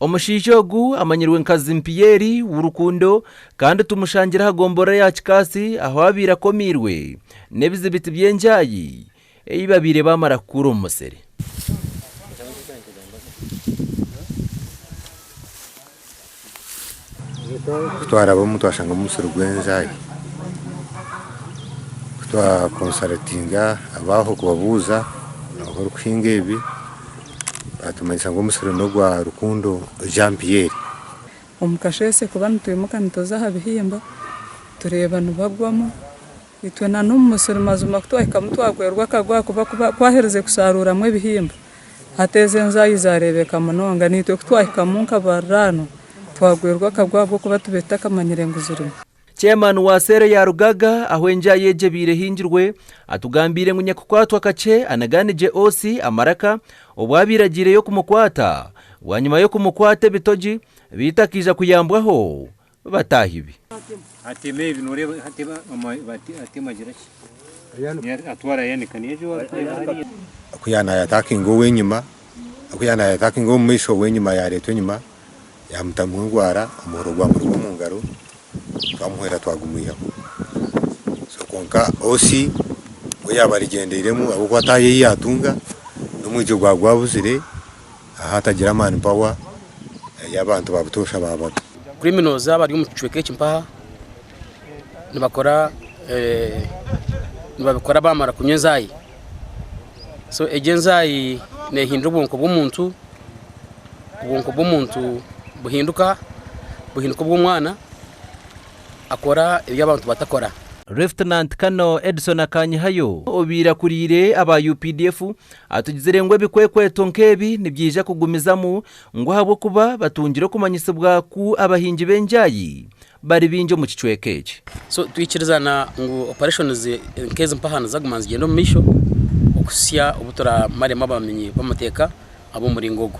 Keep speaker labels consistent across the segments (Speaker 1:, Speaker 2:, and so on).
Speaker 1: omushaija ogu amanyirwe nkazi mpiyeri w'urukundo kandi tumushangira gomborora ya Kikatsi aho abira komirwe n'ebizibiti by'enjaayi babire bamara kukura omusere.
Speaker 2: Kutwara abo mutwashanga umusoro gw'enjaayi kutwa konsulatinga abaho kubabuza aho okuhinga ebi batumanyisa ngo umusoro no gwa rukundo Jean Pierre
Speaker 3: omukashese kuba ntwimuka nitoza habihimba tureba nubagwamo itwe na n'umusoro mazuma kutwahika mutwagwerwa kagwa kuba kwahereze kusarura mwe bihimba hateze enjaayi zarebeka munonga nitwe kutwahika munka barano twagwerwa kagwa bwo kuba tubeta kamanyire nguzurimo.
Speaker 1: Ceyamaani wa sere ya rugaga aho enjaayi ejebire hingirwe atugambire ngo nyakukwatwa kace anaganije osi amaraka obwabiragire yo kumukwata bwanyima yo kumukwata bitoji bitakija kuyambwaho batahibi
Speaker 4: ateme ibinure hateba atema giraki atwara yanekaniyejo
Speaker 2: akuyana yatakingo wenyuma akuyana yatakingo mwisho wenyuma ya leto nyuma ya mutamungwara umuhoro gwa mu ngaro twamuhera twagumuya so konka osi oya barigenderemo abo kwataye yatunga n'umwijo gwa gwabuzire ahatagira man power y'abantu babutosha babato
Speaker 5: criminals abari mu cweke kimpaha nibakora bamara kunyenzayi so egenzayi ne hindura ubwonko bw'umuntu buhinduka bw'umwana akora ibyo abantu batakora.
Speaker 1: Lieutenant Kano Edson Akanyihayo obira kurire aba UPDF atugizire ngo bikwekweto nkebi nibyije kugumizamu ngo habo kuba batungire kumanyisibwa ku abahingi benjaayi bari binjo mu kicwekeje.
Speaker 5: So twikirizana ngo operations nkeze mpahana zagumanzi gendo mu misho okusya obutora marema bamenyi bamateka abo muri ngogo.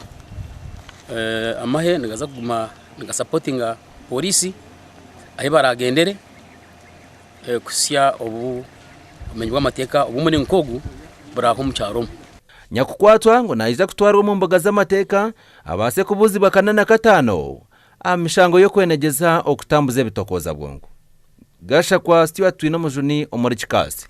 Speaker 5: Amahe nigaza kuguma nigasupportinga Poriisi ahe baragendere kusya obu amenyi bw'amateka obu muri nkogu buraho mu cyaro.
Speaker 1: Nyakukwatwa ngo nayiza kutwarwa mu mboga z'amateka abase kubuzi bakanana katano amishango yo kwenegeza okutambuza bitokoza bwongo. Gasha kwa Stuart Twino mujuni omuri Kikatsi.